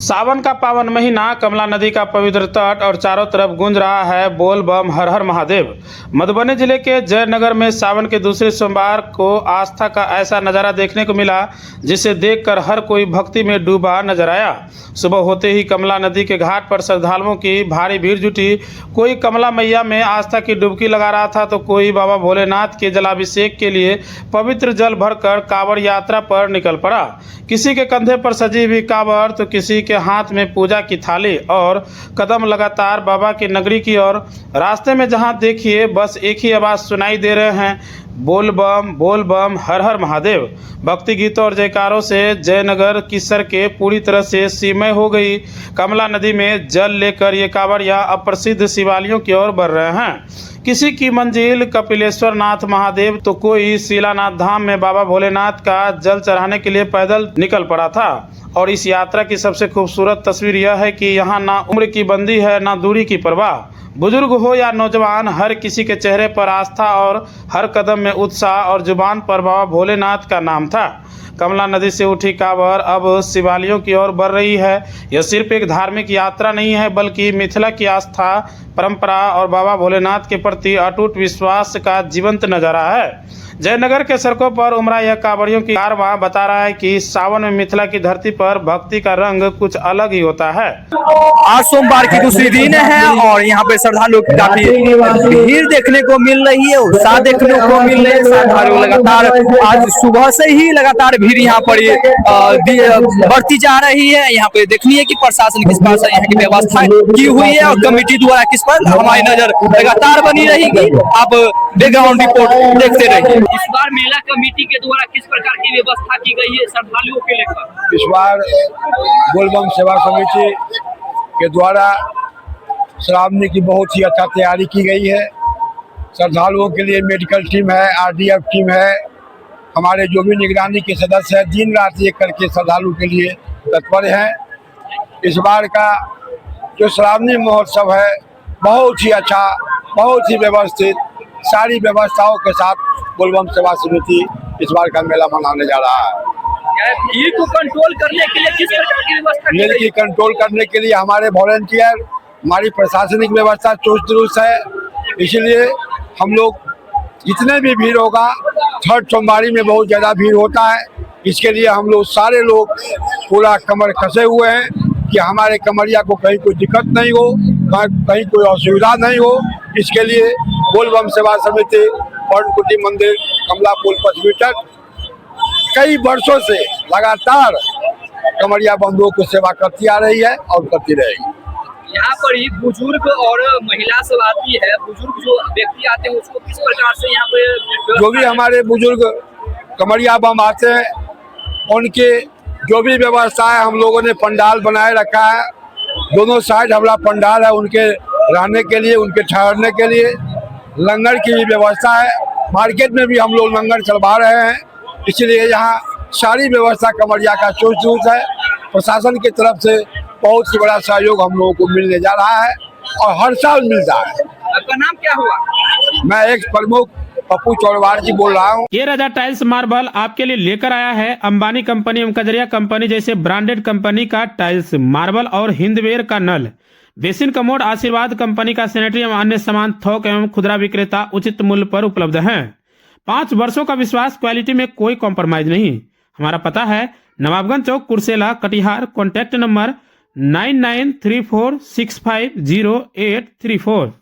सावन का पावन महीना, कमला नदी का पवित्र तट और चारों तरफ गूंज रहा है बोल बम हर हर महादेव। मधुबनी जिले के जयनगर में सावन के दूसरे सोमवार को आस्था का ऐसा नज़ारा देखने को मिला जिसे देखकर हर कोई भक्ति में डूबा नजर आया। सुबह होते ही कमला नदी के घाट पर श्रद्धालुओं की भारी भीड़ जुटी। कोई कमला मैया में आस्था की डुबकी लगा रहा था तो कोई बाबा भोलेनाथ के जलाभिषेक के लिए पवित्र जल भरकर कांवड़ यात्रा पर निकल पड़ा। किसी के कंधे पर सजी हुई कांवड़ तो किसी के हाथ में पूजा की थाली और कदम लगातार बाबा की नगरी की ओर। रास्ते में जहां देखिए बस एक ही आवाज़ सुनाई दे रहे हैं, बोल बम हर हर महादेव। भक्ति गीतों और जयकारों से जयनगर की सड़कें पूरी तरह से सीमय हो गई। कमला नदी में जल लेकर ये कांवड़िया अप्रसिद्ध शिवालयों की ओर बढ़ रहे हैं। किसी की मंजिल कपिलेश्वर नाथ महादेव तो कोई शिलानाथ धाम में बाबा भोलेनाथ का जल चढ़ाने के लिए पैदल निकल पड़ा था। और इस यात्रा की सबसे खूबसूरत तस्वीर यह है कि यहाँ ना उम्र की बंदी है ना दूरी की परवाह। बुजुर्ग हो या नौजवान, हर किसी के चेहरे पर आस्था और हर कदम में उत्साह और जुबान पर बाबा भोलेनाथ का नाम था। कमला नदी से उठी कांवड़ अब शिवालयों की ओर बढ़ रही है। यह सिर्फ एक धार्मिक यात्रा नहीं है बल्कि मिथिला की आस्था, परंपरा और बाबा भोलेनाथ के प्रति अटूट विश्वास का जीवंत नज़ारा है। जयनगर के सड़कों पर उमड़ा यह कांवड़ियों की कारवां बता रहा है कि सावन में मिथिला की धरती पर भक्ति का रंग कुछ अलग ही होता है। आज सोमवार की दूसरी दिन है और यहाँ पे श्रद्धालुओं की काफी भीड़ देखने को मिल रही है, उत्साह देखने को मिल रही है। श्रद्धालु लगातार आज सुबह से ही लगातार भीड़ यहाँ पर बढ़ती जा रही है। यहाँ पे देखनी है कि प्रशासन किस प्रकार से यहाँ की व्यवस्था की हुई है और कमेटी द्वारा किस पर हमारी नजर लगातार बनी रहेगी। आप बैकग्राउंड रिपोर्ट देखते रहिए। इस बार मेला कमेटी के द्वारा किस प्रकार की व्यवस्था की गई है श्रद्धालुओं के लेकर? इस बार बोलबम सेवा समिति के द्वारा श्रावणी की बहुत ही अच्छा तैयारी की गई है। श्रद्धालुओं के लिए मेडिकल टीम है, आरडीएफ टीम है, हमारे जो भी निगरानी के सदस्य हैं दिन रात एक करके श्रद्धालु के लिए तत्पर हैं। इस बार का जो श्रावणी महोत्सव है बहुत ही अच्छा, बहुत ही व्यवस्थित, सारी व्यवस्थाओं के साथ बोलबम सेवा समिति इस बार का मेला मनाने जा रहा है। भीड़ को कंट्रोल करने के लिए किस प्रकार की व्यवस्था की भीड़ गई की कंट्रोल करने के लिए हमारे वॉलंटियर, हमारी प्रशासनिक व्यवस्था चुस्त दुरुस्त है। इसलिए हम लोग जितने भी भीड़ होगा, थर्ड सोमवारी में बहुत ज़्यादा भीड़ होता है, इसके लिए हम लोग सारे लोग पूरा कमर कसे हुए हैं कि हमारे कमरिया को कहीं कोई दिक्कत नहीं हो, कहीं कोई असुविधा नहीं हो। इसके लिए बोलबम सेवा समिति पर्णकुटी मंदिर कमला पुल पचमीटर कई वर्षों से लगातार कमरिया बंधुओं को सेवा करती आ रही है और करती रहेगी। यहाँ पर ही बुजुर्ग और महिला सब आती है। बुजुर्ग जो व्यक्ति आते हैं उसको किस प्रकार से यहाँ पे जो भी हमारे बुजुर्ग कमरिया बम आते हैं उनके जो भी व्यवस्था है हम लोगों ने पंडाल बनाए रखा है। दोनों साइड हमारा पंडाल है, उनके रहने के लिए, उनके ठहरने के लिए। लंगर की भी व्यवस्था है, मार्केट में भी हम लोग लंगर चलवा रहे हैं। इसलिए यहाँ सारी व्यवस्था कमरिया का चुस्त दुरुस्त है। प्रशासन की तरफ से बहुत ही बड़ा सहयोग हम लोगों को मिलने जा रहा है और हर साल मिलता है। आपका नाम क्या हुआ? मैं एक प्रमुख पप्पू चौरवार जी बोल रहा हूँ। ये राजा टाइल्स मार्बल आपके लिए लेकर आया है अंबानी कंपनी एवं कजरिया कंपनी जैसे ब्रांडेड कंपनी का टाइल्स, मार्बल और हिंदवेयर का नल, बेसिन कमोड, आशीर्वाद कंपनी का सैनिटरी एवं अन्य सामान थोक एवं खुदरा विक्रेता उचित मूल्य पर उपलब्ध हैं। 5 वर्षों का विश्वास, क्वालिटी में कोई कॉम्प्रोमाइज नहीं। हमारा पता है नवाबगंज चौक, कुर्सेला, कटिहार। Contact number 9934650834।